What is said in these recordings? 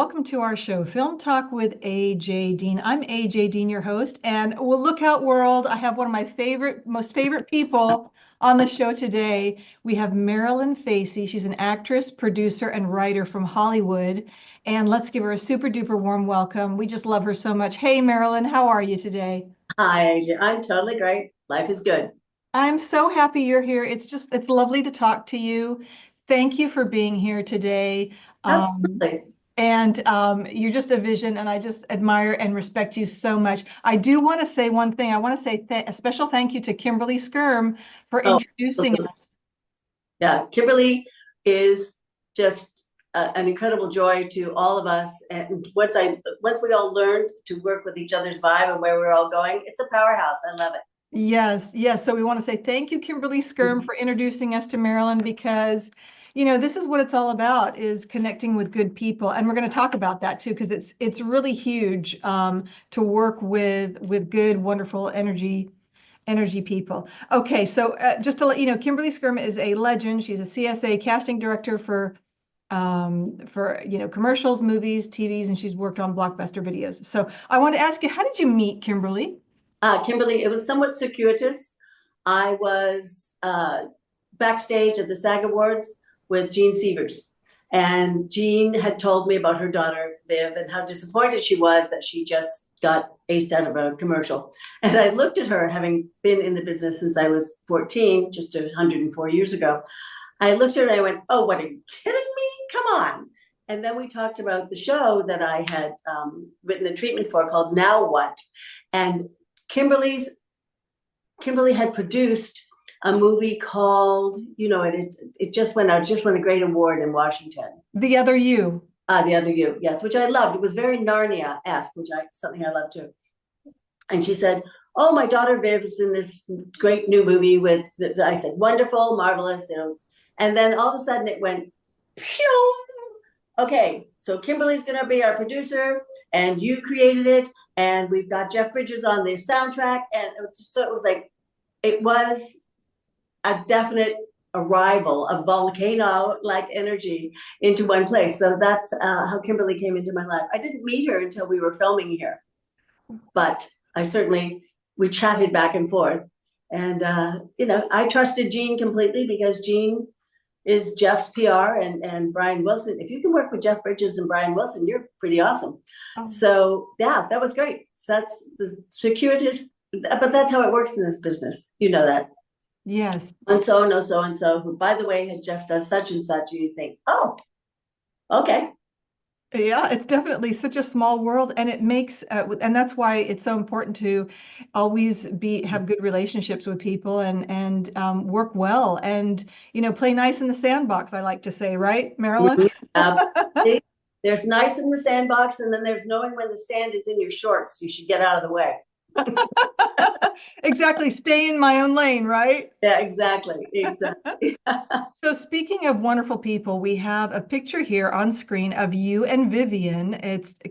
welcome to our show, Film Talk with AJ Dean. I'm AJ Dean, your host, and well, look out, world! I have one of my most favorite people on the show today. We have Maralyn Facey. She's an actress, producer, and writer from Hollywood, and let's give her a super duper warm welcome. We just love her so much. Hey, Maralyn, how are you today? Hi, AJ. I'm totally great. Life is good. I'm so happy you're here. It's lovely to talk to you. Thank you for being here today. Um, Absolutely. and you're just a vision, and I just admire and respect you so much. I do want to say one thing. I want to say a special thank you to Kimberly Skyrme for Oh, introducing absolutely. us. Yeah. Kimberly is just an incredible joy to all of us. And once we all learned to work with each other's vibe and where we're all going, it's a powerhouse. I love it. Yes, yes. So we want to say thank you, Kimberly Skyrme, for introducing us to Maryland because, this is what it's all about is connecting with good people. And we're going to talk about that too, because it's really huge to work with good, wonderful energy people. Okay, so just to let you know, Kimberly Skyrme is a legend. She's a CSA casting director for commercials, movies, TVs, and she's worked on blockbuster videos. So I want to ask you, how did you meet Kimberly? Kimberly, it was somewhat circuitous. I was backstage at the SAG Awards with Jean Severs. And Jean had told me about her daughter, Viv, and how disappointed she was that she just got aced out of a commercial. And I looked at her, having been in the business since I was 14, just 104 years ago. I looked at her and I went, "Oh, what, are you kidding me? Come on." And then we talked about the show that I had written the treatment for called Now What? And Kimberly's Kimberly had produced a movie called, it just won a great award in Washington. The other you. The Other You, yes, which I loved. It was very Narnia-esque, something I love too. And she said, "Oh, my daughter Viv is in this great new movie with," I said, "Wonderful, marvelous," And then all of a sudden it went, phew. Okay, so Kimberly's gonna be our producer, and you created it, and we've got Jeff Bridges on the soundtrack, and it was a definite arrival of volcano-like energy into one place. So that's how Kimberly came into my life. I didn't meet her until we were filming here, but we chatted back and forth. And, I trusted Jean completely because Jean is Jeff's PR and Brian Wilson. If you can work with Jeff Bridges and Brian Wilson, you're pretty awesome. Oh. So yeah, that was great. So that's the circuitous, but that's how it works in this business. You know that. Yes. And so, who, by the way, had just done such and such, and you think, "Oh, okay." Yeah, it's definitely such a small world, and it makes, and that's why it's so important to always have good relationships with people and work well and play nice in the sandbox. I like to say, right, Marilyn? Absolutely. There's nice in the sandbox, and then there's knowing when the sand is in your shorts. You should get out of the way. Exactly. Stay in my own lane, right? Yeah, exactly. So speaking of wonderful people, we have a picture here on screen of you and Vivian.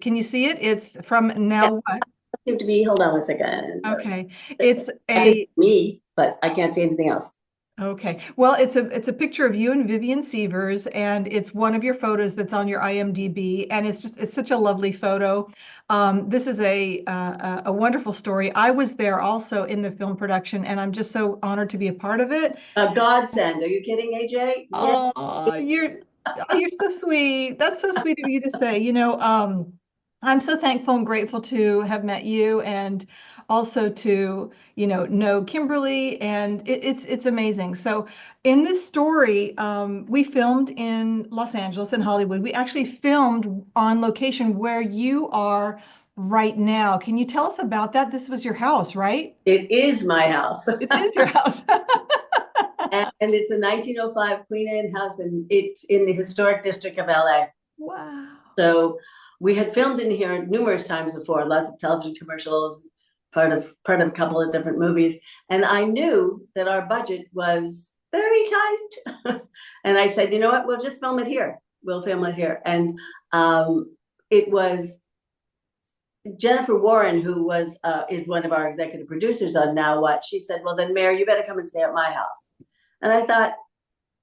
Can you see it? It's from Yeah, Now What? seem to be. Hold on one second. Okay. It's I think a me, but I can't see anything else. Okay. Well, it's a picture of you and Vivian Severs, and it's one of your photos that's on your IMDb, and it's such a lovely photo. This is a wonderful story. I was there also in the film production, and I'm just so honored to be a part of it. A godsend. Are you kidding, AJ? Yeah. Oh, you're so sweet. That's so sweet of you to say. I'm so thankful and grateful to have met you and also to, know Kimberly, and it's amazing. So in this story, we filmed in Los Angeles and Hollywood. We actually filmed on location where you are right now. Can you tell us about that? This was your house, right? It is my house. It is your house. And it's a 1905 Queen Anne house, and it's in the historic district of LA. Wow. So we had filmed in here numerous times before, lots of television commercials, part of a couple of different movies. And I knew that our budget was very tight. And I said, "You know what, we'll just film it here. We'll film it here." And it was Jennifer Warren, who is one of our executive producers on Now What. She said, "Well, then, Mayor, you better come and stay at my house." And I thought,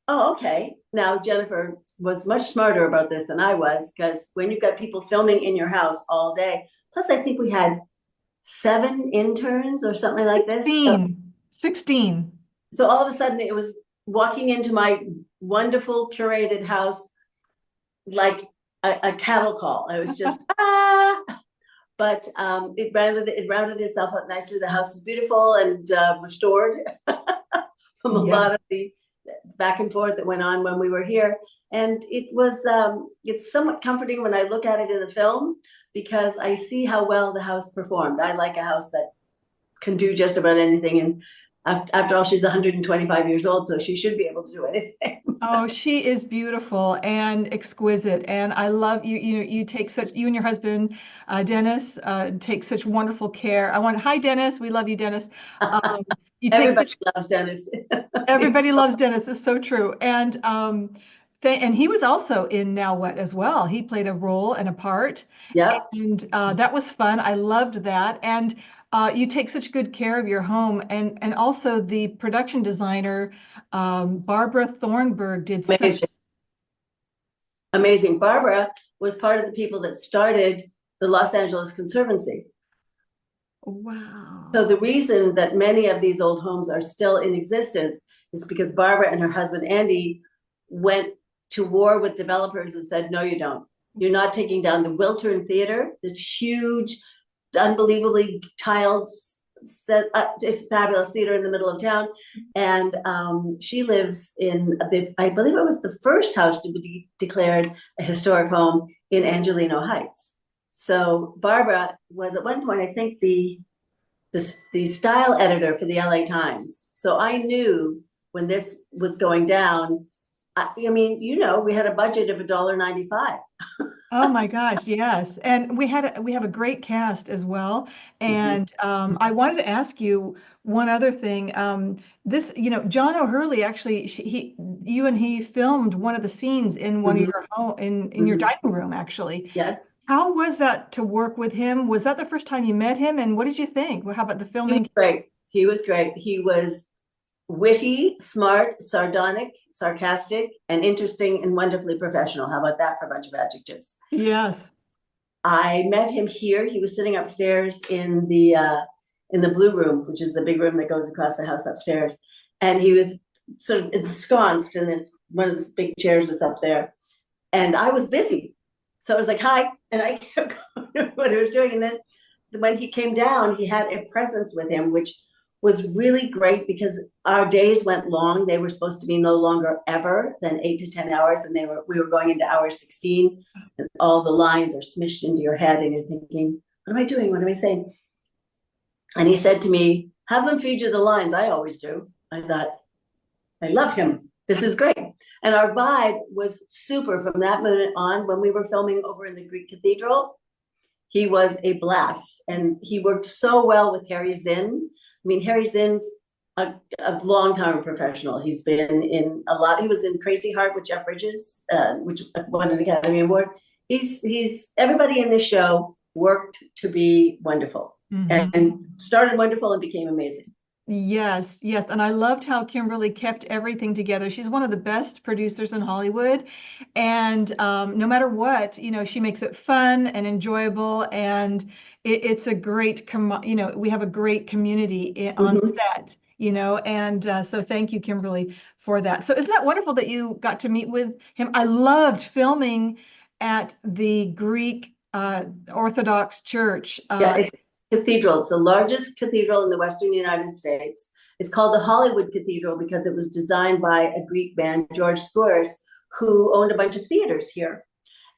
Oh, okay. Now, Jennifer was much smarter about this than I was, because when you've got people filming in your house all day, plus I think we had 7 interns or something like this. So, 16. so all of a sudden it was walking into my wonderful curated house like a cattle call. I was just, ah, but it rounded itself up nicely. The house is beautiful and restored from a Yeah. lot of the back and forth that went on when we were here. And it's somewhat comforting when I look at it in the film, because I see how well the house performed. I like a house that can do just about anything. And after all, she's 125 years old, so she should be able to do anything. Oh, she is beautiful and exquisite, and I love you. You take such you and your husband, Dennis, take such wonderful care. Hi, Dennis. We love you, Dennis. Um, you take Everybody such loves Dennis. Everybody loves Dennis. It's so true. And and he was also in Now What as well. He played a role and a part, Yep. and that was fun. I loved that. And you take such good care of your home, and also the production designer, Barbara Thornburg, did such. Amazing. Amazing. Barbara was part of the people that started the Los Angeles Conservancy. So Wow. the reason that many of these old homes are still in existence is because Barbara and her husband Andy went to war with developers and said, no, you don't. You're not taking down the Wiltern Theater, this huge, unbelievably tiled, it's a fabulous theater in the middle of town. And she lives in, I believe it was the first house to be declared a historic home in Angelino Heights. So Barbara was at one point, I think, the style editor for the LA Times. So I knew when this was going down. I mean, we had a budget of $1.95. Oh my gosh, yes. And we have a great cast as well. Mhm. And I wanted to ask you one other thing. John O'Hurley actually you and he filmed one of the scenes in one of Mhm. your home in your Mhm. dining room actually. Yes, How was that to work with him? Was that the first time you met him? And what did you think? Well, how about the he was filming? great. He was great. He was witty, smart, sardonic, sarcastic, and interesting and wonderfully professional. How about that for a bunch of adjectives? Yes. I met him here. He was sitting upstairs in the blue room, which is the big room that goes across the house upstairs, and he was sort of ensconced in this one of the big chairs that's up there. And I was busy, so I was like, "Hi," and I kept going what I was doing. And then when he came down, he had a presence with him, which was really great because our days went long. They were supposed to be no longer ever than 8 to 10 hours, and we were going into hour 16, and all the lines are smished into your head, and you're thinking, "What am I doing? What am I saying?" And he said to me, "Have them feed you the lines." I always do. I thought, I love him. This is great. And our vibe was super from that moment on. When we were filming over in the Greek Cathedral, he was a blast. And he worked so well with Harry Zinn. I mean, Harry Zinn's a long-time professional. He's been in a lot. He was in Crazy Heart with Jeff Bridges, which won an Academy Award. He's everybody in this show worked to be wonderful, Mhm. and started wonderful and became amazing. Yes, yes. And I loved how Kimberly kept everything together. She's one of the best producers in Hollywood. And no matter what, she makes it fun and enjoyable. And it's a great, we have a great community on Mhm. set, and so thank you, Kimberly, for that. So isn't that wonderful that you got to meet with him? I loved filming at the Greek Orthodox Church. Yeah, it's a cathedral. It's the largest cathedral in the Western United States. It's called the Hollywood Cathedral because it was designed by a Greek man, George Skouras, who owned a bunch of theaters here.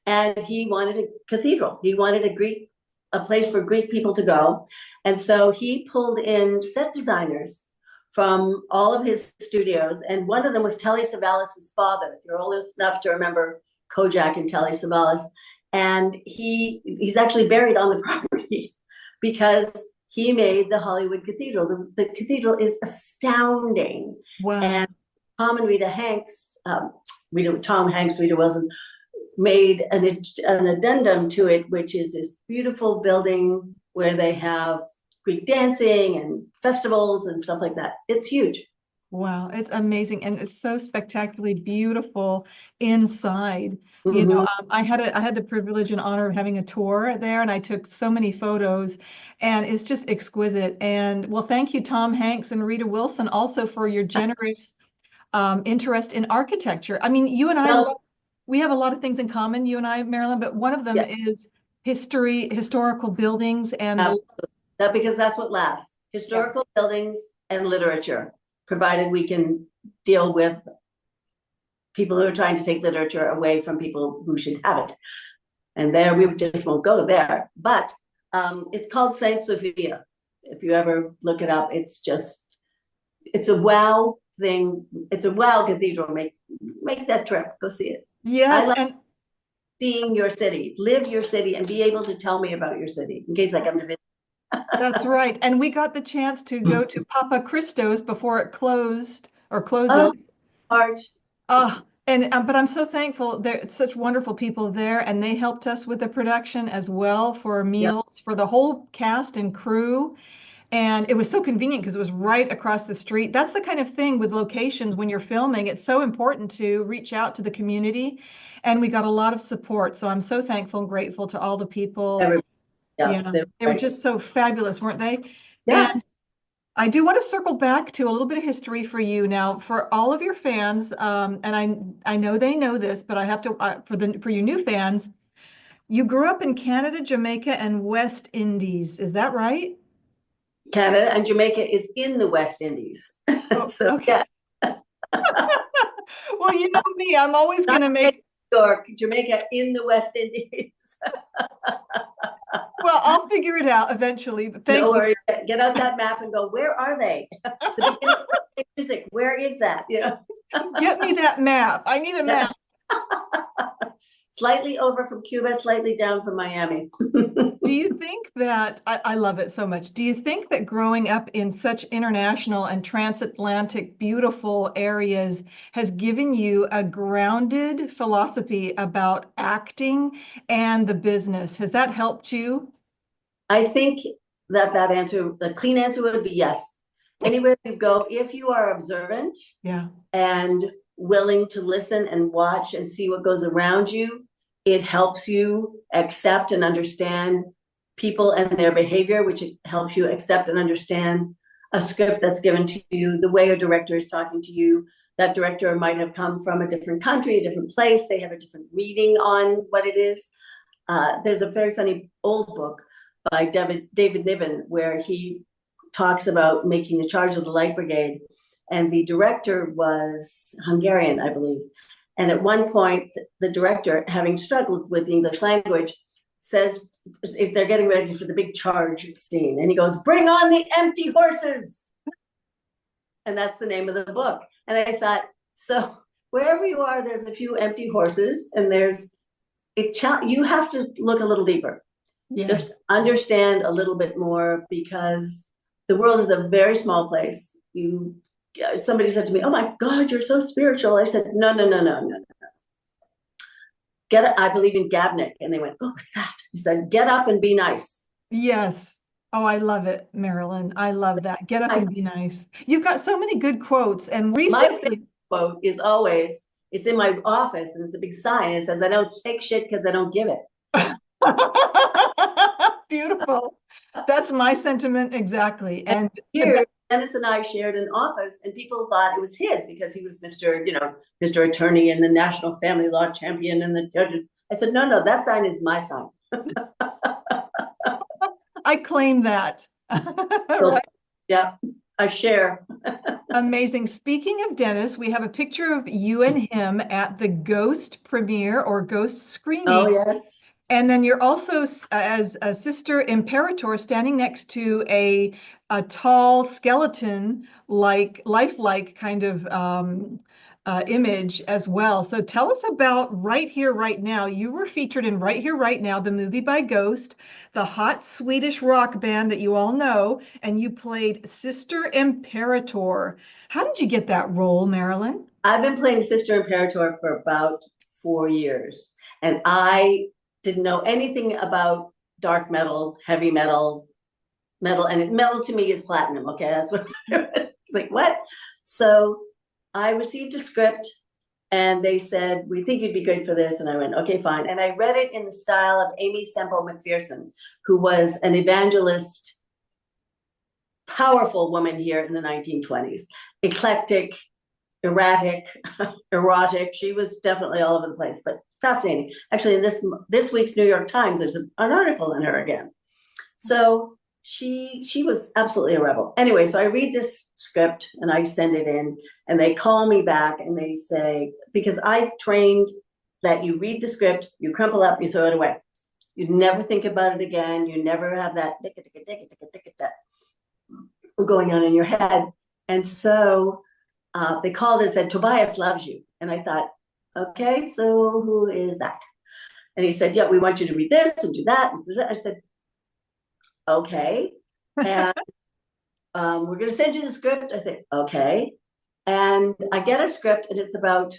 And he wanted a cathedral. He wanted a place for Greek people to go. And so he pulled in set designers from all of his studios. And one of them was Telly Savalas' father. If you're old enough to remember Kojak and Telly Savalas. And he's actually buried on the property because he made the Hollywood Cathedral. The cathedral is astounding. Wow. And Tom and Rita Hanks, Tom Hanks, Rita Wilson, made an addendum to it, which is this beautiful building where they have Greek dancing and festivals and stuff like that. It's huge. Wow, it's amazing, and it's so spectacularly beautiful inside. Mhm. I had the privilege and honor of having a tour there, and I took so many photos, and it's just exquisite. And well, thank you, Tom Hanks and Rita Wilson, also for your generous interest in architecture. I mean, you and I Well, we have a lot of things in common, you and I, Marilyn, but one of them yeah, is historical buildings, and the absolutely. That because that's what lasts. yeah, Historical buildings and literature, provided we can deal with people who are trying to take literature away from people who should have it. And there we just won't go there. But it's called Saint Sophia. If you ever look it up, it's a wow thing. It's a wow cathedral. Make that trip. Go see it. I yes, like and seeing your city, live your city, and be able to tell me about your city in case I come to visit. that's right. And we got the chance to go to Papa Christo's before it closed or Oh, closes. art. And but I'm so thankful. There, such wonderful people there, and they helped us with the production as well for Yeah, meals for the whole cast and crew. And it was so convenient because it was right across the street. That's the kind of thing with locations when you're filming. It's so important to reach out to the community, and we got a lot of support. So I'm so thankful and grateful to all the people. everybody. Yeah, Yeah, they're they were great. just so fabulous, weren't they? And Yes. I do want to circle back to a little bit of history for you now, for all of your fans. And I know they know this, but I have to for your new fans. You grew up in Canada, Jamaica, and West Indies. Is that right? Canada and Jamaica is in the West Indies. Oh, So okay. yeah, Well, you know me, I'm always not going to New make. York, Jamaica in the West Indies. Well, I'll figure it out eventually. But No thank you. worries. Get out that map and go, where are they? The beginning of music, where is that? You know, Get me that map. I need a yeah. map. Slightly over from Cuba, slightly down from Miami. Do you think that I love it so much? Do you think that growing up in such international and transatlantic beautiful areas has given you a grounded philosophy about acting and the business? Has that helped you? I think that answer, the clean answer would be yes. Anywhere you go, if you are observant Yeah. and willing to listen and watch and see what goes around you, it helps you accept and understand people and their behavior, which helps you accept and understand a script that's given to you, the way a director is talking to you. That director might have come from a different country, a different place. They have a different reading on what it is. There's a very funny old book by David Niven where he talks about making the Charge of the Light Brigade, and the director was Hungarian, I believe. And at one point, the director, having struggled with the English language, says they're getting ready for the big charge scene, and he goes, "Bring on the empty horses," and that's the name of the book. And I thought, so wherever you are, there's a few empty horses, and you have to look a little deeper. Yeah. Just understand a little bit more, because the world is a very small place. Somebody said to me, "Oh my God, you're so spiritual." I said, "No, no, no, no, no. I believe in Gabnik." And they went, "Oh, what's that?" He said, "Get up and be nice." Yes. Oh, I love it, Marilyn. I love that. Get up I, and be nice. You've got so many good quotes. And my favorite recently, quote is always, it's in my office and it's a big sign. It says, "I don't take shit because I don't give it." beautiful. That's my sentiment exactly. And Here, Dennis and I shared an office, and people thought it was his because he was Mr. Attorney and the National Family Law Champion and the judge. I said, "No, no, that sign is my sign." I claim that. So, Right. yeah, I share. Amazing. Speaking of Dennis, we have a picture of you and him at the Ghost premiere or Ghost Oh, screening. yes. And then you're also as a sister imperator standing next to a tall skeleton like lifelike kind of image as well. So tell us about Right Here, Right Now. You were featured in Right Here, Right Now, the movie by Ghost, the hot Swedish rock band that you all know, and you played Sister Imperator. How did you get that role, Marilyn? I've been playing Sister Imperator for about 4 years, and I didn't know anything about dark metal, heavy metal, and metal to me is platinum. Okay, that's what it's like. What? So I received a script and they said, we think you'd be great for this. And I went, okay, fine. And I read it in the style of Amy Semple McPherson, who was an evangelist, powerful woman here in the 1920s, eclectic, erratic, erotic. She was definitely all over the place, but fascinating. Actually, in this week's New York Times, there's an article on her again. So she was absolutely a rebel. Anyway, so I read this script and I send it in, and they call me back and they say, because I trained that you read the script, you crumple up, you throw it away. You never think about it again. You never have that going on in your head. And so they called and said, Tobias loves you. And I thought, okay, so who is that? And he said, yeah, we want you to read this and do that. And so I said, okay. And we're going to send you the script. I think, okay. And I get a script and it's about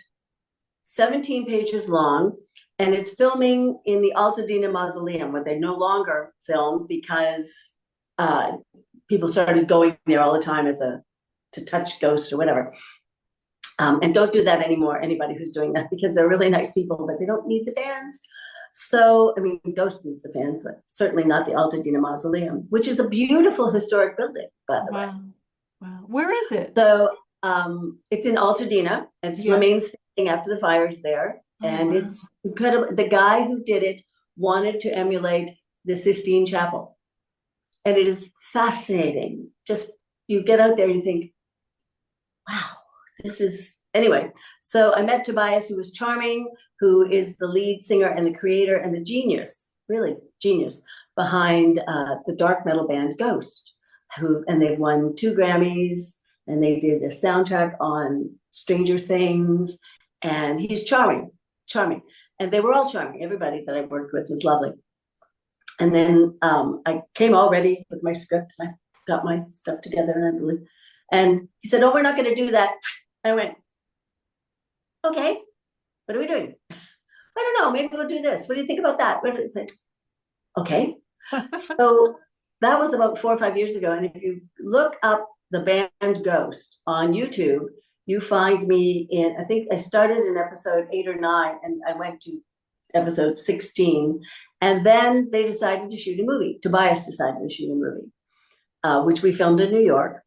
17 pages long. And it's filming in the Altadena Mausoleum, where they no longer film because people started going there all the time to touch ghosts or whatever. And don't do that anymore, anybody who's doing that, because they're really nice people, but they don't need the fans. So, I mean, Ghost needs the fans, but certainly not the Altadena Mausoleum, which is a beautiful historic building, by the way. Wow. Where is it? So it's in Altadena. It remains standing after the fires there. And it's incredible. The guy who did it wanted to emulate the Sistine Chapel. And it is fascinating. Just, you get out there and you think, wow, this is, anyway. So I met Tobias, who was charming, who is the lead singer and the creator and the genius, really genius, behind the dark metal band Ghost, and they've won 2 Grammys, and they did a soundtrack on Stranger Things, and he's charming. And they were all charming. Everybody that I worked with was lovely. And then I came all ready with my script. I got my stuff together, and he said, oh, we're not going to do that. I went, okay, what are we doing? I don't know, maybe we'll do this. What do you think about that? What is it? Okay. So that was about 4 or 5 years ago. And if you look up the band Ghost on YouTube, you find me in, I think I started in episode 8 or 9, and I went to episode 16. And then they decided to shoot a movie. Tobias decided to shoot a movie, which we filmed in New York,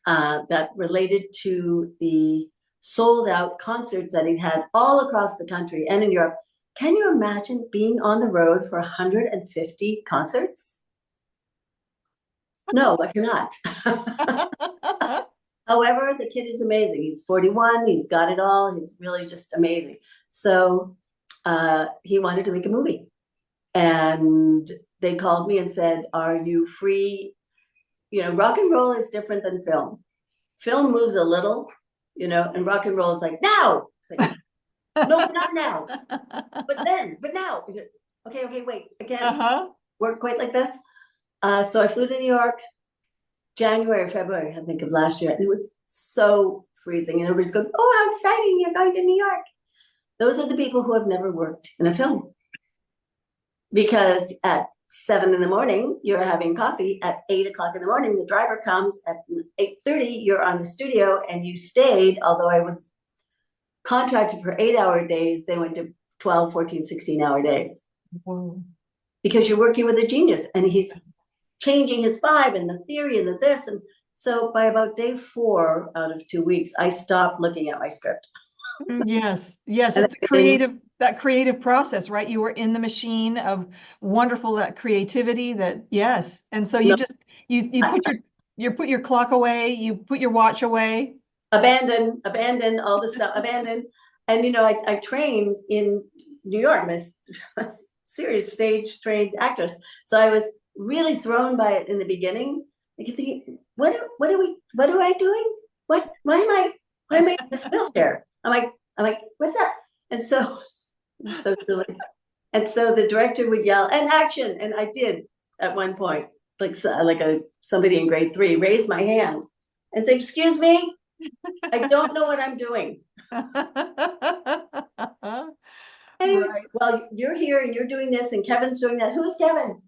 that related to the sold out concerts that he'd had all across the country and in Europe. Can you imagine being on the road for 150 concerts? No, I cannot. However, the kid is amazing. He's 41. He's got it all. He's really just amazing. So he wanted to make a movie. And they called me and said, are you free? You know, rock and roll is different than film. Film moves a little, you know, and rock and roll is like, now. It's like, no, not now. But now. Okay, wait. Again, work quite like this. So I flew to New York, January or February, I think, of last year. And it was so freezing. And everybody's going, oh, how exciting. You're going to New York. Those are the people who have never worked in a film. Because at 7 in the morning, you're having coffee. At 8 o'clock in the morning, the driver comes. At 8:30, you're on the studio, and you stayed, although I was contracted for 8-hour days, they went to 12, 14, 16-hour days. Whoa. Because you're working with a genius, and he's changing his vibe and the theory and the this. And so by about day 4 out of 2 weeks, I stopped looking at my script. Yes, it's that creative process, right? You were in the machine of wonderful, that creativity, yes. And so you put your clock away, you put your watch away. Abandon all the stuff, abandon. And, you know, I trained in New York. I'm a serious stage trained actress. So I was really thrown by it in the beginning. I kept thinking, what am I doing? Why am I in this wheelchair? I'm like, what's that? And so, so silly. And so the director would yell, and action. And I did at one point, somebody in grade 3 raised my hand and said, excuse me, I don't know what I'm doing. Hey, right. Well, you're here and you're doing this and Kevin's doing that. Who's Kevin?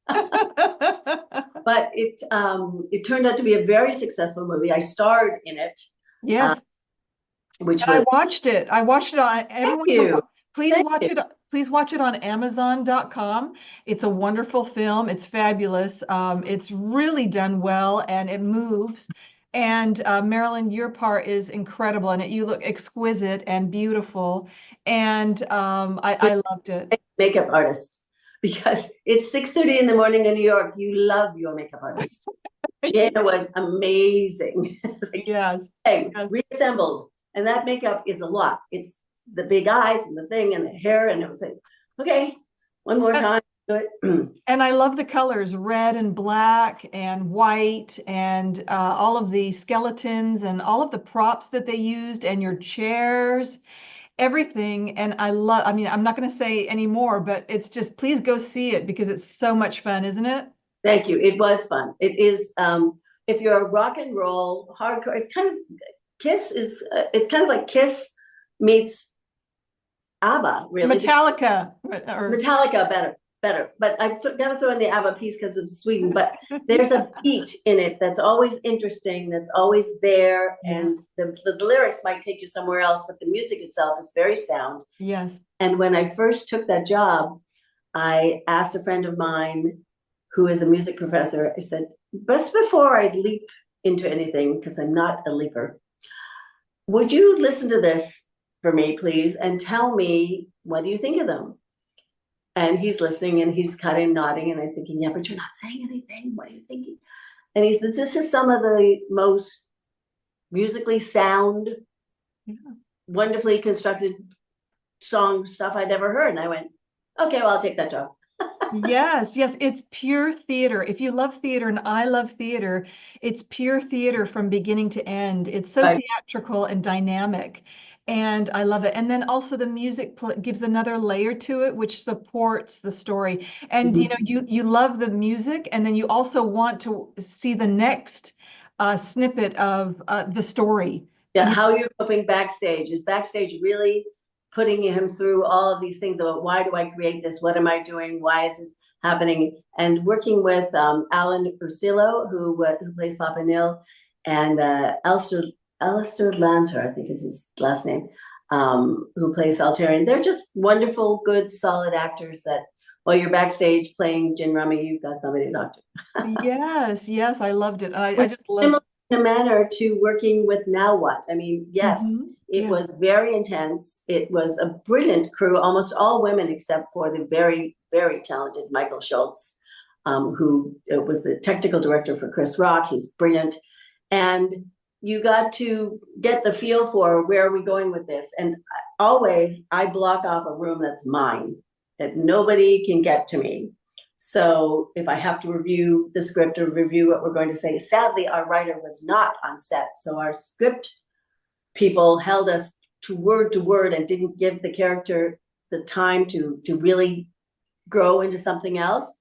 But it turned out to be a very successful movie. I starred in it, Yes. which I was, watched it. I watched it on thank everyone you. please Thank watch you. it. Please watch it on Amazon.com. It's a wonderful film. It's fabulous. It's really done well and it moves. And Maralyn, your part is incredible and you look exquisite and beautiful. And I loved it. Makeup artist, because it's 6:30 in the morning in New York. You love your makeup artist. Jana was amazing. Like, Yes. hey, Yes. reassembled. And that makeup is a lot. It's the big eyes and the thing and the hair. And it was like, okay, one more time. Do it. And I love the colors, red and black and white, and all of the skeletons and all of the props that they used, and your chairs, everything. And I mean, I'm not going to say any more, but it's just, please go see it because it's so much fun, isn't it? Thank you. It was fun. It is, if you're a rock and roll hardcore, it's kind of, Kiss is, it's kind of like Kiss meets ABBA, really. Metallica, or Metallica, better. But I've got to throw in the ABBA piece because of Sweden. But there's a beat in it that's always interesting, that's always there. And yes, the lyrics might take you somewhere else, but the music itself is very sound. yes, And when I first took that job, I asked a friend of mine who is a music professor, I said, just before I leap into anything, because I'm not a leaper, would you listen to this for me, please, and tell me, what do you think of them? And he's listening and he's kind of nodding, and I'm thinking, yeah, but you're not saying anything. What are you thinking? And he said, this is some of the most musically sound, yeah. wonderfully constructed song stuff I'd ever heard. And I went, okay, well, I'll take that job. Yes, yes, it's pure theater. If you love theater and I love theater, it's pure theater from beginning to end. It's so Right. theatrical and dynamic, and I love it. And then also the music gives another layer to it, which supports the story. And you Mhm. know, you love the music, and then you also want to see the next snippet of the story. Yeah, You, how you're coping backstage. Is backstage really putting him through all of these things about, why do I create this? What am I doing? Why is this happening? And working with Alan Ursillo, who plays Papa Nil, and Alistair Lanter, I think is his last name, who plays Altarian. They're just wonderful, good, solid actors that while you're backstage playing gin rummy, you've got somebody to talk to. yes, yes, I loved it. I Which just is love. similar in a manner to working with Now What. I mean, yes, it Yes. was very intense. It was a brilliant crew, almost all women except for the very, very talented Michael Schultz, who was the technical director for Chris Rock. He's brilliant. And you got to get the feel for, where are we going with this? And always I block off a room that's mine, that nobody can get to me. So if I have to review the script or review what we're going to say, sadly, our writer was not on set. So our script people held us to word and didn't give the character the time to really grow into something else.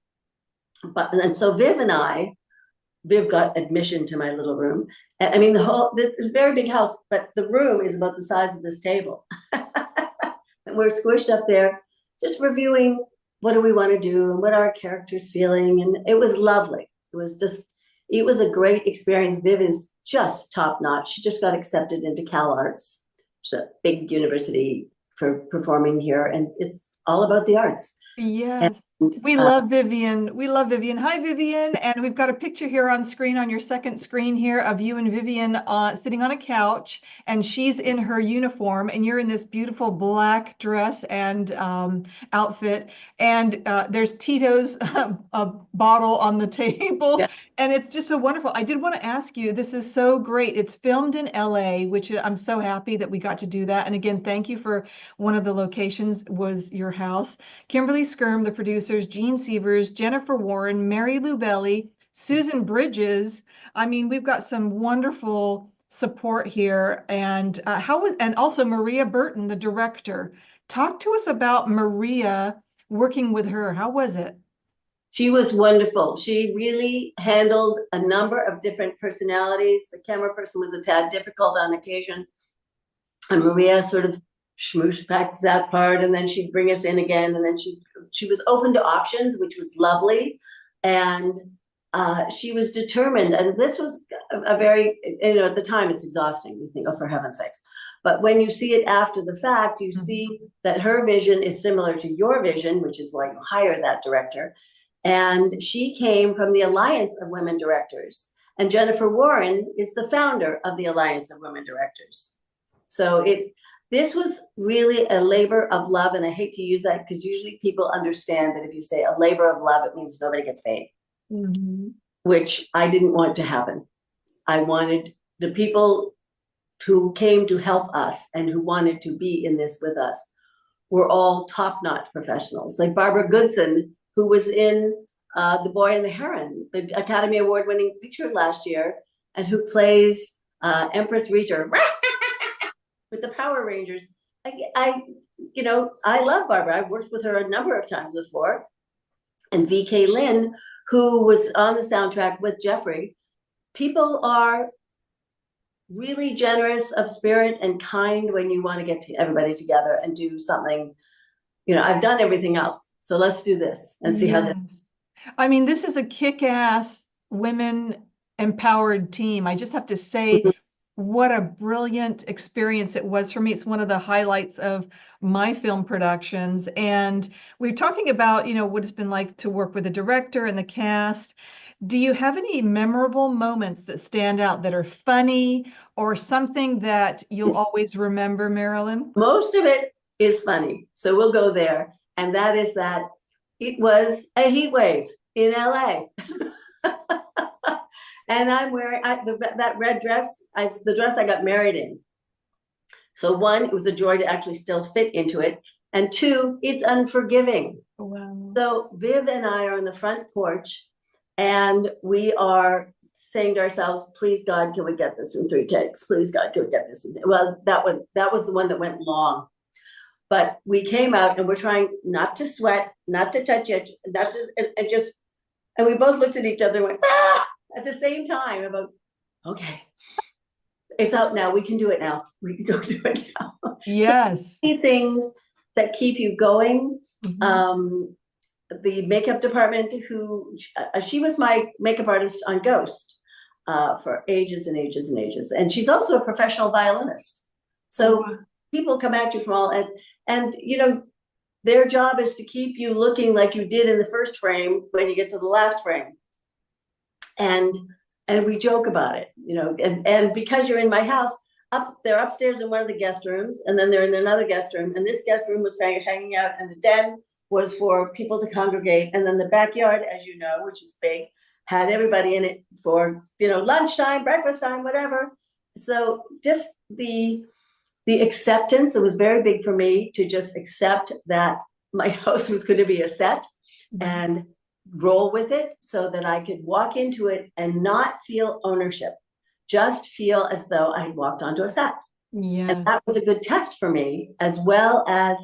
And so Viv got admission to my little room. And I mean, this is a very big house, but the room is about the size of this table. And we're squished up there, just reviewing, what do we want to do and what are our characters feeling. And it was lovely. It was a great experience. Viv is just top notch. She just got accepted into Cal Arts, which is a big university for performing here. And it's all about the arts. Yes. And We love Vivian. We love Vivian. Hi, Vivian. And we've got a picture here on screen, on your second screen here, of you and Vivian sitting on a couch, and she's in her uniform, and you're in this beautiful black dress and outfit. And there's Tito's a bottle on the table, yeah, and it's just so wonderful. I did want to ask you, this is so great. It's filmed in LA, which I'm so happy that we got to do that. And again, thank you for one of the locations was your house. Kimberly Skyrme, the producers, Gene Sievers, Jennifer Warren, Mary Lou Belli, Susan Bridges. I mean, we've got some wonderful support here. And and also Maria Burton, the director. Talk to us about Maria, working with her. How was it? she was wonderful. She really handled a number of different personalities. The camera person was a tad difficult on occasion. And Maria sort of schmooshed back that part, and then she'd bring us in again. And then she was open to options, which was lovely. And she was determined. And this was a very, at the time it's exhausting. You think, oh, for heaven's sakes. But when you see it after the fact, you see that her vision is similar to your vision, which is why you hire that director. And she came from the Alliance of Women Directors. And Jennifer Warren is the founder of the Alliance of Women Directors. So this was really a labor of love. And I hate to use that because usually people understand that if you say a labor of love, it means nobody gets paid, which I didn't want to happen. I wanted the people who came to help us and who wanted to be in this with us were all top-notch professionals, like Barbara Goodson, who was in The Boy and the Heron, the Academy Award-winning picture last year, and who plays Empress Reacher with the Power Rangers. I love Barbara. I've worked with her a number of times before. And V.K. Lynn, who was on the soundtrack with Jeffrey. People are really generous of spirit and kind when you want to get everybody together and do something. I've done everything else, so let's do this and see how this. I mean, this is a kick-ass women empowered team. I just have to say, what a brilliant experience it was for me. It's one of the highlights of my film productions. And we're talking about, what it's been like to work with the director and the cast. Do you have any memorable moments that stand out that are funny or something that you'll always remember, Maralyn? Most of it is funny. So we'll go there. And that is that it was a heat wave in LA. And I'm wearing that red dress, the dress I got married in. So one, it was a joy to actually still fit into it. And two, it's unforgiving. Wow. So Viv and I are on the front porch and we are saying to ourselves, please God, can we get this in 3 takes? Please God, can we get this in? Well, that was the one that went long. But we came out and we're trying not to sweat, not to touch it, and we both looked at each other and went, ah! At the same time about, okay, it's out now. We can do it now. We can go do it now. Yes. So things that keep you going. The makeup department, she was my makeup artist on Ghost for ages and ages and ages. And she's also a professional violinist. So people come at you from all ends. And, their job is to keep you looking like you did in the first frame when you get to the last frame. And we joke about it, and because you're in my house, they're upstairs in one of the guest rooms, and then they're in another guest room, and this guest room was hanging out, and the den was for people to congregate, and then the backyard, as you know, which is big, had everybody in it for, lunchtime, breakfast time, whatever. So just the acceptance, it was very big for me to just accept that my house was going to be a set and roll with it so that I could walk into it and not feel ownership, just feel as though I had walked onto a set. Yeah. And that was a good test for me, as well as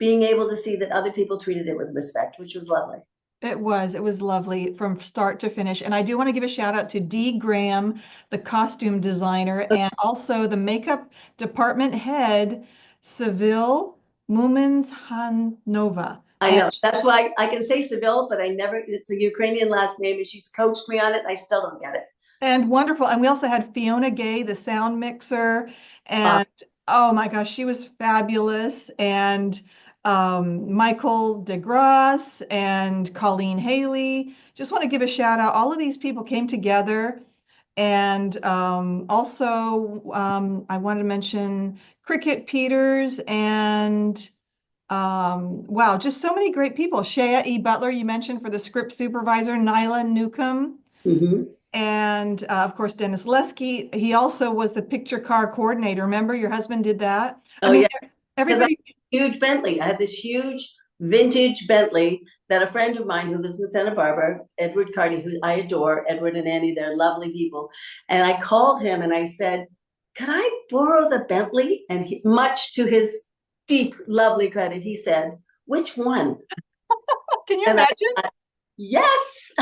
being able to see that other people treated it with respect, which was lovely. It was lovely from start to finish. And I do want to give a shout out to Dee Graham, the costume designer, and also the makeup department head, Seville Mumins-Hanova. I know. That's why I can say Seville, but it's a Ukrainian last name, and she's coached me on it. And I still don't get it. And wonderful. And we also had Fiona Gay, the sound mixer. And oh my gosh, she was fabulous. And Michael DeGrasse and Colleen Haley. Just want to give a shout out. All of these people came together. And also, I wanted to mention Cricket Peters and wow, just so many great people. Shea E. Butler, you mentioned, for the script supervisor, Nyla Newcomb. And of course, Dennis Lesky. He also was the picture car coordinator. Remember, your husband did that? Yeah. Everybody. Huge Bentley. I had this huge vintage Bentley that a friend of mine who lives in Santa Barbara, Edward Carty, who I adore, Edward and Annie, they're lovely people. And I called him and I said, can I borrow the Bentley? And much to his deep, lovely credit, he said, which one? Can you imagine? Yes.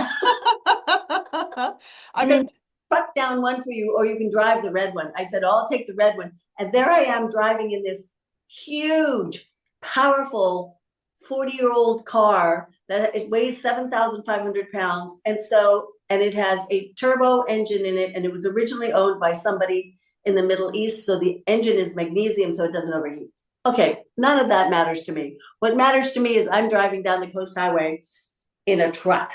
I mean, truck down one for you, or you can drive the red one. I said, I'll take the red one. And there I am driving in this huge, powerful 40-year-old car that it weighs 7,500 pounds. And it has a turbo engine in it. And it was originally owned by somebody in the Middle East. So the engine is magnesium, so it doesn't overheat. Okay, none of that matters to me. What matters to me is I'm driving down the coast highway in a truck.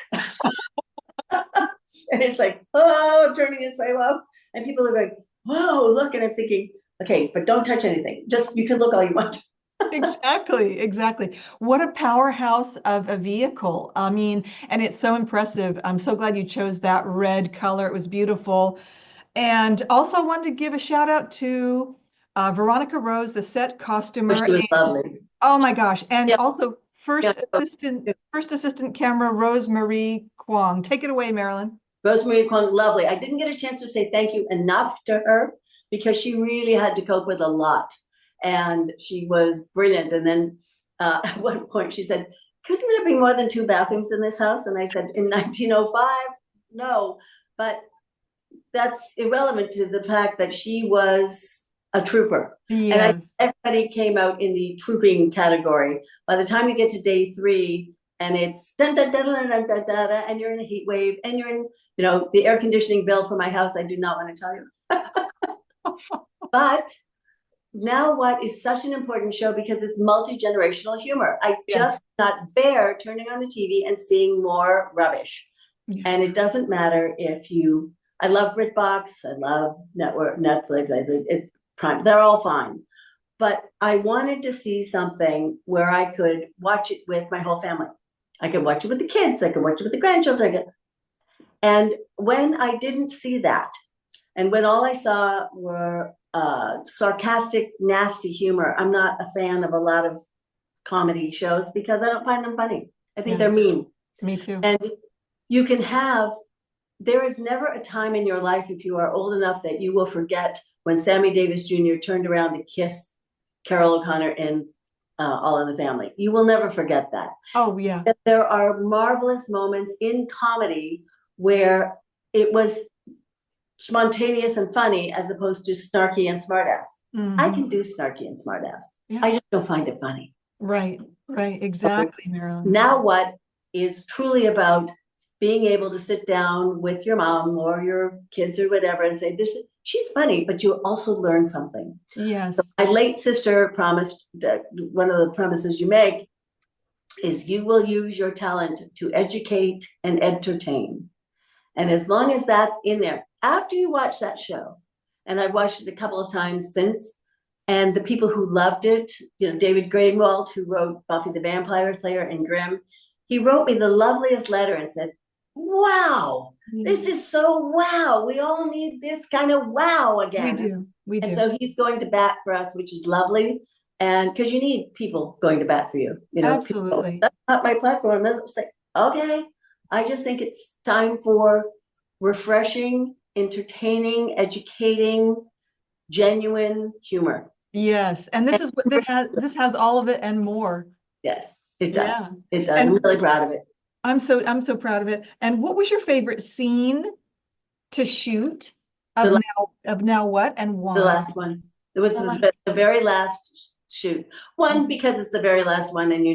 And it's like, oh, I'm turning this way, whoa. And people are going, whoa, look. And I'm thinking, okay, but don't touch anything. Just, you can look all you want. Exactly. What a powerhouse of a vehicle. I mean, and it's so impressive. I'm so glad you chose that red color. It was beautiful. And also wanted to give a shout out to Veronica Rose, the set But costumer. she was And, lovely. oh my gosh. And Yeah, also yeah. first assistant camera, Rosemarie Kwong. Take it away, Maralyn. Rosemary Kwong, lovely. I didn't get a chance to say thank you enough to her because she really had to cope with a lot. And she was brilliant. And then at one point she said, couldn't there be more than 2 bathrooms in this house? And I said, in 1905, no. But that's irrelevant to the fact that she was a trooper. Yes. And everybody came out in the trooping category. By the time you get to day 3, and it's dun, dun, dun, dun, dun, dun, dun, and you're in a heat wave, and you're in, the air conditioning bill for my house, I do not want to tell you. But Now What is such an important show because it's multi-generational humor. I just not bear turning on the TV and seeing more rubbish. Yeah. And it doesn't matter if I love BritBox, I love Netflix, Prime, they're all fine. But I wanted to see something where I could watch it with my whole family. I could watch it with the kids, I could watch it with the grandchildren. And when I didn't see that, and when all I saw were sarcastic, nasty humor, I'm not a fan of a lot of comedy shows because I don't find them funny. I think they're mean. Me too. And there is never a time in your life, if you are old enough, that you will forget when Sammy Davis Jr. turned around to kiss Carol O'Connor in All in the Family. You will never forget that. Oh, yeah. And there are marvelous moments in comedy where it was spontaneous and funny as opposed to snarky and smartass. Mm-hmm. I can do snarky and smartass. Yeah. I just don't find it funny. Right. Exactly, Maralyn. Now What is truly about being able to sit down with your mom or your kids or whatever and say, she's funny, but you also learn something. Yes. So my late sister promised that one of the promises you make is you will use your talent to educate and entertain. And as long as that's in there, after you watch that show, and I've watched it a couple of times since, and the people who loved it, David Greenwald, who wrote Buffy the Vampire Slayer and Grimm, he wrote me the loveliest letter and said, wow, this is so wow. We all need this kind of wow again. We do. And so he's going to bat for us, which is lovely. And because you need people going to bat for you. Absolutely. People, that's not my platform. It's like, okay. I just think it's time for refreshing, entertaining, educating, genuine humor. Yes. And this has all of it and more. Yes, it does. Yeah. It does. I'm really proud of it. I'm so proud of it. And what was your favorite scene to shoot of Now What and why? The last one. It was the very last shoot. One, because it's the very last one and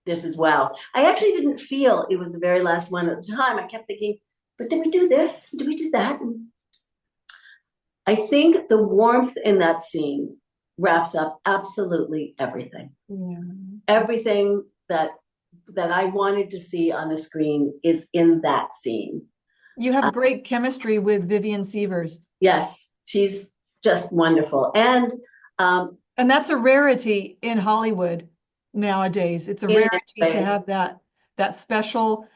this is wow. I actually didn't feel it was the very last one at the time. I kept thinking, but did we do this? Did we do that? I think the warmth in that scene wraps up absolutely everything. Yeah. Everything that I wanted to see on the screen is in that scene. You have great chemistry with Vivian Sievers. Yes, she's just wonderful. And that's a rarity in Hollywood nowadays. It's a rarity to have that special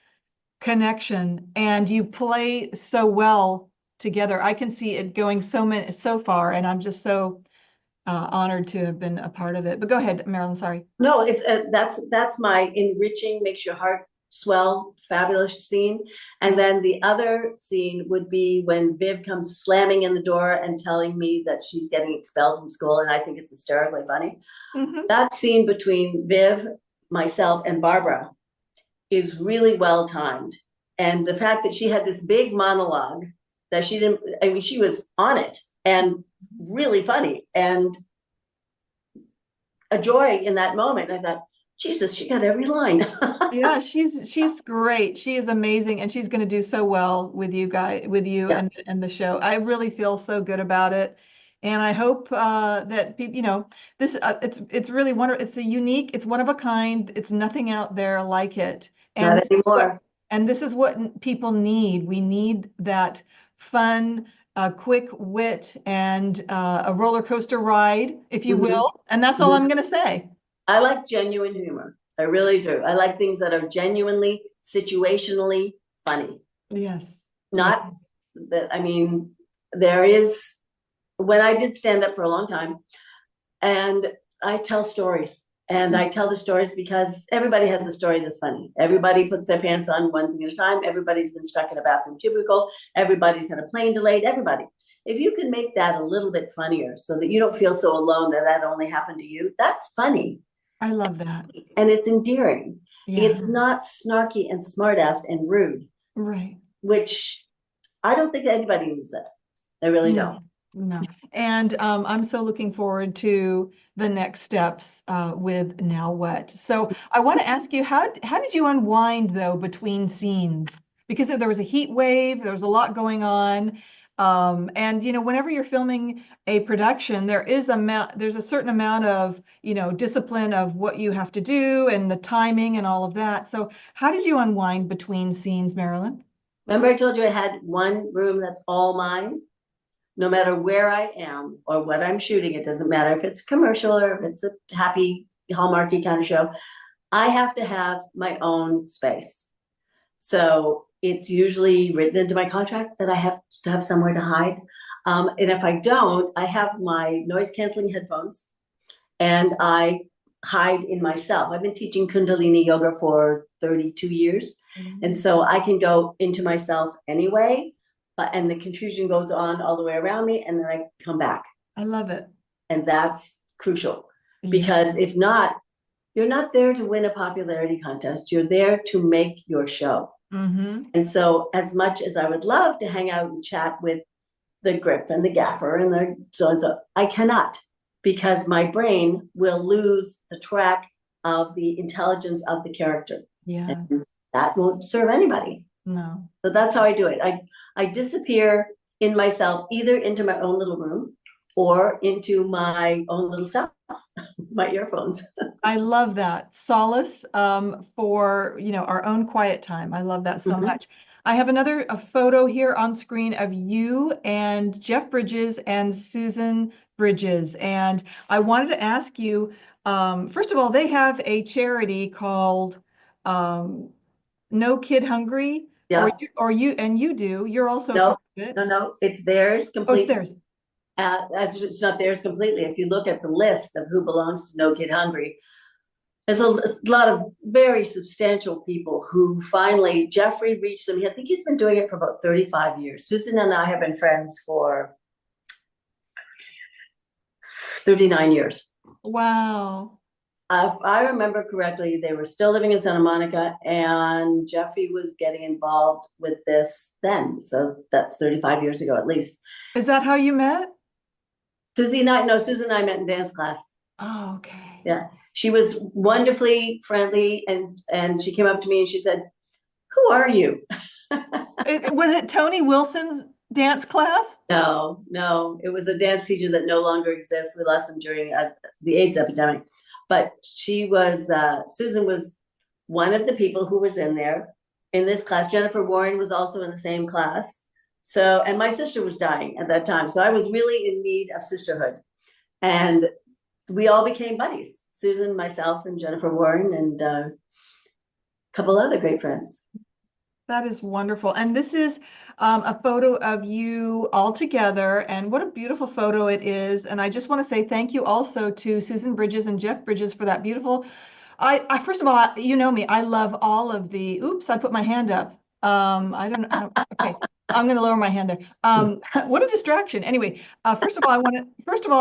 connection, and you play so well together. I can see it going so far, and I'm just so honored to have been a part of it. But go ahead, Maralyn. Sorry. No, it's that's my enriching, makes your heart swell, fabulous scene. And then the other scene would be when Viv comes slamming in the door and telling me that she's getting expelled from school, and I think it's hysterically funny. Mm-hmm. That scene between Viv, myself, and Barbara is really well timed. And the fact that she had this big monologue that she was on it and really funny and a joy in that moment. I thought, Jesus, she got every line. Yeah, she's great. She is amazing, and she's going to do so well with you guys, with you Yeah, and the show. I really feel so good about it, and I hope that people, this it's really wonderful. It's a unique, it's one of a kind. It's nothing out there like it, and not this is what anymore. people need. We need that fun, quick wit, and a roller coaster ride, if you Mhm, will. And that's all mhm. I'm going to say. I like genuine humor. I really do. I like things that are genuinely, situationally funny. Yes. Yeah. Not that, I mean, there is, when I did stand up for a long time, and I tell stories. And I tell the stories because everybody has a story that's funny. Everybody puts their pants on one thing at a time. Everybody's been stuck in a bathroom cubicle. Everybody's had a plane delayed. Everybody. If you can make that a little bit funnier so that you don't feel so alone that that only happened to you, that's funny. I love that. And it's endearing. Yeah, It's not snarky and smartass and rude, right. which I don't think anybody needs that. I really don't. No, no. And I'm so looking forward to the next steps with Now What. So I want to ask you, how did you unwind though between scenes? Because there was a heat wave, there was a lot going on. And whenever you're filming a production, there's a certain amount of, discipline of what you have to do and the timing and all of that. So how did you unwind between scenes, Marilyn? Remember, I told you I had one room that's all mine? No matter where I am or what I'm shooting, it doesn't matter if it's commercial or if it's a happy, hallmarky kind of show. I have to have my own space. So it's usually written into my contract that I have to have somewhere to hide. And if I don't, I have my noise canceling headphones and I hide in myself. I've been teaching Kundalini yoga for 32 years. And so I can go into myself anyway, and the confusion goes on all the way around me, and then I come back. I love it. And that's crucial Yeah. because if not, you're not there to win a popularity contest. You're there to make your show. Mm-hmm. And so, as much as I would love to hang out and chat with the grip and the gaffer and the so and so, I cannot because my brain will lose the track of the intelligence of the character. Yeah. And that won't serve anybody. No. So that's how I do it. I disappear in myself, either into my own little room or into my own little self, my earphones. I love that. Solace for, our own quiet time. I love that so Mhm. much. I have a photo here on screen of you and Jeff Bridges and Susan Bridges. And I wanted to ask you, first of all, they have a charity called um, No Kid Hungry, Yeah. and you do. You're also No, part of no, it. no. It's theirs Oh, it's completely. theirs. It's not theirs completely. If you look at the list of who belongs to No Kid Hungry, there's a lot of very substantial people who finally, Jeffrey reached them. I think he's been doing it for about 35 years. Susan and I have been friends for 39 years. Wow. I remember correctly, they were still living in Santa Monica, and Jeffrey was getting involved with this then. So that's 35 years ago, at least. Is that how you met? Susie and I, no, Susan and I met in dance class. Oh, okay. Yeah, she was wonderfully friendly, and she came up to me and she said, "Who are you?" Was it Tony Wilson's dance class? No, no, it was a dance teacher that no longer exists. We lost him during the AIDS epidemic. But she was, Susan was one of the people who was in there in this class. Jennifer Warren was also in the same class. So, and my sister was dying at that time. So I was really in need of sisterhood. And we all became buddies, Susan, myself, and Jennifer Warren, and a couple other great friends. That is wonderful. And this is a photo of you all together. And what a beautiful photo it is. And I just want to say thank you also to Susan Bridges and Jeff Bridges for that beautiful. First of all, you know me, I love all of the, oops, I put my hand up. I don't, okay. I'm going to lower my hand there. What a distraction. Anyway, first of all,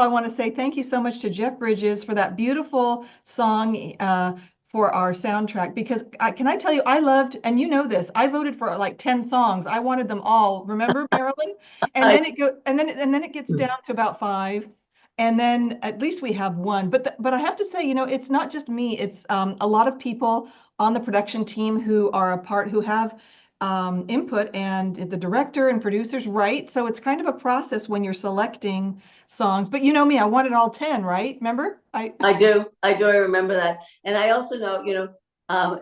I want to say thank you so much to Jeff Bridges for that beautiful song, for our soundtrack, because can I tell you, I loved, and you know this, I voted for like 10 songs. I wanted them all. Remember, Marilyn? And I, then it gets down to about five. And then at least we have one. But I have to say, it's not just me. It's a lot of people on the production team who are a part, who have input, and the director and producers write. So it's kind of a process when you're selecting songs. But you know me, I wanted all 10, right? Remember? I remember that. And I also know,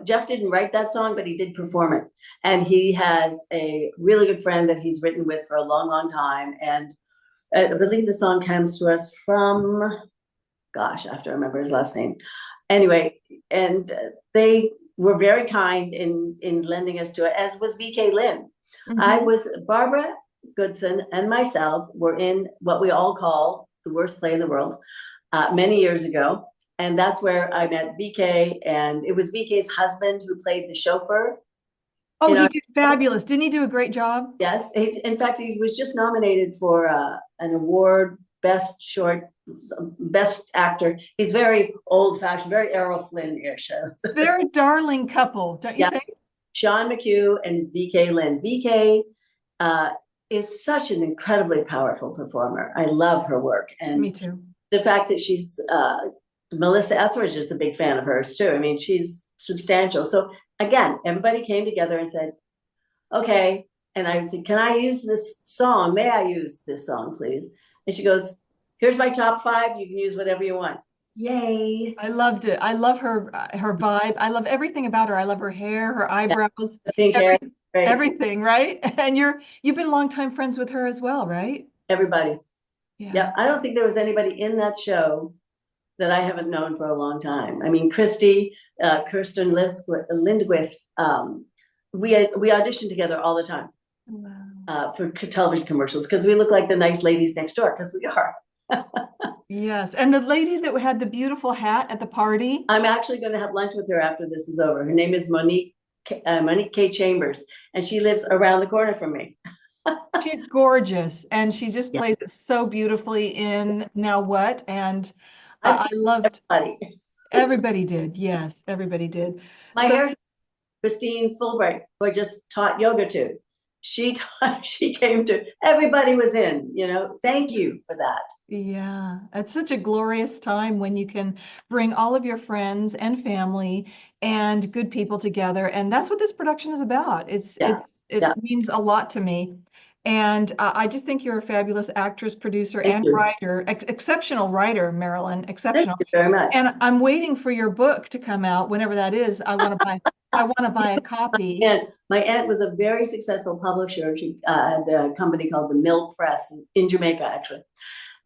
Jeff didn't write that song, but he did perform it. And he has a really good friend that he's written with for a long, long time. And I believe the song comes to us from, gosh, I have to remember his last name. Anyway, and they were very kind in lending us to it, as was VK Lynn. Barbara Goodson and myself were in what we all call the worst play in the world many years ago. And that's where I met VK, and it was VK's husband who played the chauffeur. Oh, he did fabulous. Didn't he do a great job? Yes. In fact, he was just nominated for an award, best actor. He's very old fashioned, very Errol Flynn-ish. Very darling couple, don't you think? Sean McHugh and VK Lynn. VK is such an incredibly powerful performer. I love her work. And me too. The fact that she's, Melissa Etheridge is a big fan of hers too. I mean, she's substantial. So again, everybody came together and said, okay. And I would say, can I use this song? May I use this song, please? And she goes, here's my top 5. You can use whatever you want. Yay. I loved it. I love her vibe. I love everything about her. I love her hair, her eyebrows, the pink hair, right? Everything, right? And you've been longtime friends with her as well, right? Everybody. Yeah. I don't think there was anybody in that show that I haven't known for a long time. I mean, Kirsten Lindquist, we auditioned together all the time. Wow. For television commercials, because we look like the nice ladies next door, because we are. Yes. And the lady that had the beautiful hat at the party. I'm actually going to have lunch with her after this is over. Her name is Monique K. Chambers, and she lives around the corner from me. She's gorgeous, and she just plays it so beautifully in Now What? And I loved everybody did. Yes, everybody did. My hair, Christine Fulbright, who I just taught yoga to. She came to, everybody was in, thank you for that. Yeah, it's such a glorious time when you can bring all of your friends and family and good people together. And that's what this production is about. It means a lot to me. And I just think you're a fabulous actress, producer, and writer, exceptional writer, Maralyn, exceptional. Thank you very much. And I'm waiting for your book to come out whenever that is. I want to buy a copy. And my aunt was a very successful publisher. She had a company called the Mill Press in Jamaica, actually.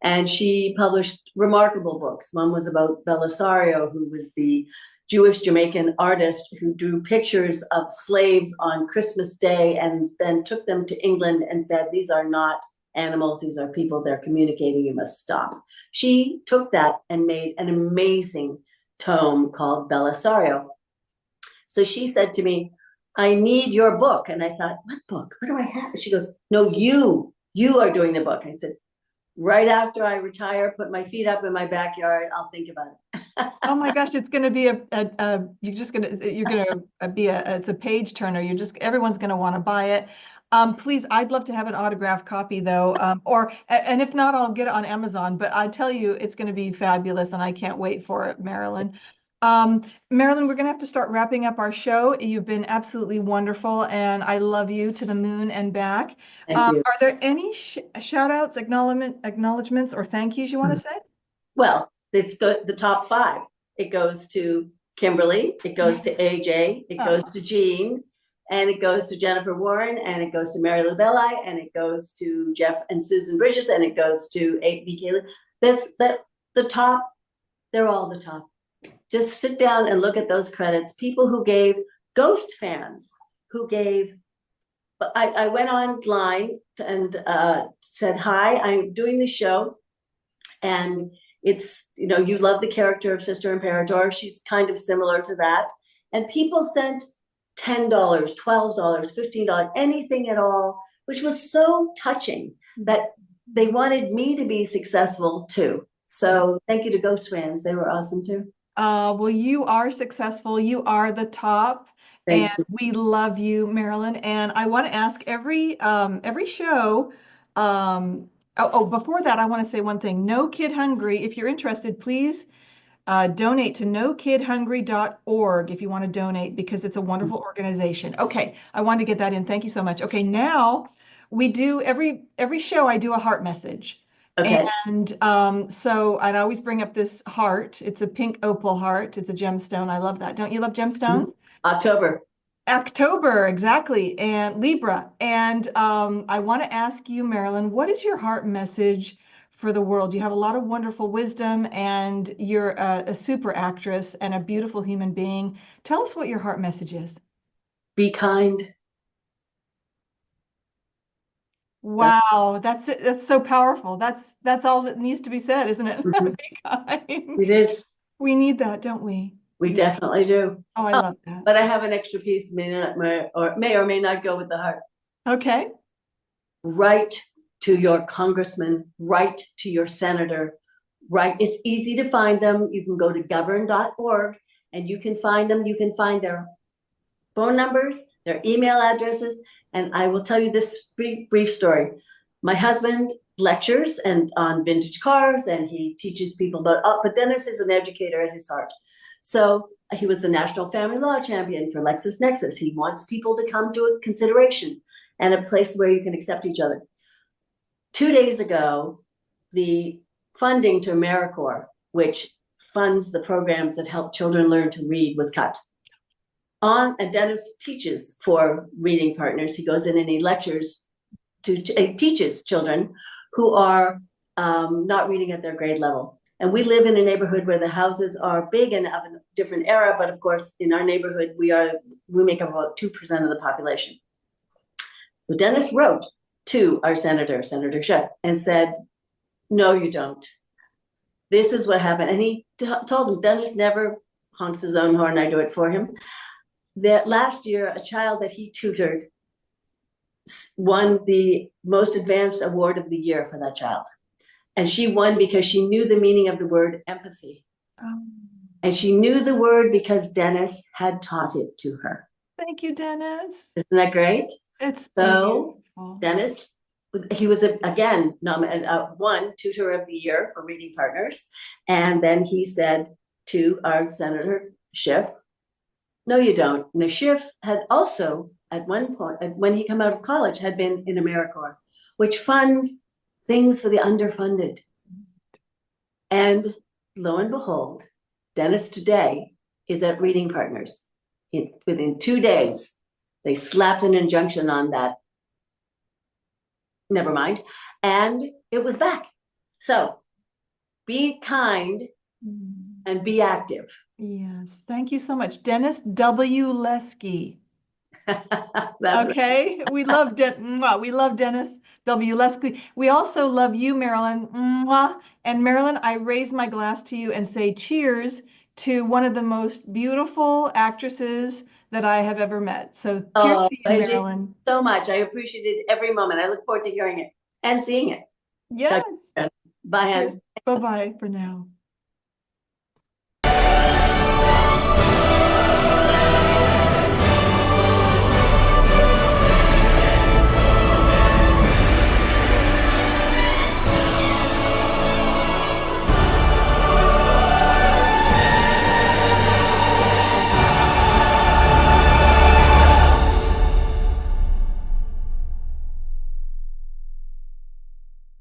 And she published remarkable books. One was about Belisario, who was the Jewish Jamaican artist who drew pictures of slaves on Christmas Day and then took them to England and said, these are not animals, these are people, they're communicating, you must stop. She took that and made an amazing tome called Belisario. So she said to me, I need your book. And I thought, what book? What do I have? She goes, no, you are doing the book. I said, right after I retire, put my feet up in my backyard, I'll think about it. Oh my gosh, it's going to be it's a page turner. Everyone's going to want to buy it. Please, I'd love to have an autographed copy though. And if not, I'll get it on Amazon, but I tell you, it's going to be fabulous and I can't wait for it, Maralyn. Maralyn, we're going to have to start wrapping up our show. You've been absolutely wonderful, and I love you to the moon and back. Thank you. Are there any shout outs, acknowledgements, or thank yous you want to say? Well, it's the top 5. It goes to Kimberly, it goes to AJ, it goes to Jean, and it goes to Jennifer Warren, and it goes to Mary Lou Belli, and it goes to Jeff and Susan Bridges, and it goes to VK. That's the top. They're all the top. Just sit down and look at those credits. People who gave, Ghost fans who gave. I went online and said, hi, I'm doing this show. And it's, you love the character of Sister Imperator. She's kind of similar to that. And people sent $10, $12, $15, anything at all, which was so touching that they wanted me to be successful too. So thank you to Ghost fans. They were awesome too. Well, you are successful. You are the top. And we love you, Maralyn. And I want to ask every show, Before that, I want to say one thing. No Kid Hungry. If you're interested, please donate to nokidhungry.org if you want to donate because it's a wonderful organization. Okay, I wanted to get that in. Thank you so much. Okay, now we do every show I do a heart message. Okay. And so I'd always bring up this heart. It's a pink opal heart. It's a gemstone. I love that. Don't you love gemstones? October. October, exactly, and Libra. And I want to ask you, Maralyn, what is your heart message for the world? You have a lot of wonderful wisdom, and you're a super actress and a beautiful human being. Tell us what your heart message is. Be kind. Wow, that's it. That's so powerful. That's all that needs to be said, isn't it? Mhm. Be kind. It is. We need that, don't we? We Yeah. definitely do. Oh, I Oh, love that. but I have an extra piece, may or may not go with the heart. Okay. Write to your congressman, write to your senator, write. It's easy to find them. You can go to govern.org and you can find them. You can find their phone numbers, their email addresses. And I will tell you this brief story. My husband lectures and on vintage cars, and he teaches people but Dennis is an educator at his heart. So he was the national family law champion for LexisNexis. He wants people to come to a consideration and a place where you can accept each other. 2 days ago, the funding to AmeriCorps, which funds the programs that help children learn to read, was cut. And Dennis teaches for reading partners. He goes in and he lectures teaches children who are not reading at their grade level. And we live in a neighborhood where the houses are big and of a different era, but of course, in our neighborhood, we make up about 2% of the population. So Dennis wrote to our senator, Senator Schiff, and said, no, you don't. This is what happened. And he told him, Dennis never honks his own horn, I do it for him. That last year, a child that he tutored won the most advanced award of the year for that child. And she won because she knew the meaning of the word empathy. And she knew the word because Dennis had taught it to her. Thank you, Dennis. Isn't that great? It's so beautiful. Dennis, he was again one tutor of the year for reading partners. And then he said to our Senator Schiff, no, you don't. And the Schiff had also, at one point, when he came out of college, had been in AmeriCorps, which funds things for the underfunded. And lo and behold, Dennis today is at Reading Partners. Within 2 days, they slapped an injunction on that. Never mind. And it was back. So be kind and be active. Yes. Thank you so much. Dennis W. Lesky. Okay. We love Dennis W. Lesky. We also love you, Maralyn. And Maralyn, I raise my glass to you and say cheers to one of the most beautiful actresses that I have ever met. So cheers to you, Maralyn. So much. I appreciated every moment. I look forward to hearing it and seeing it. Yes. Bye, Anne. Bye-bye for now.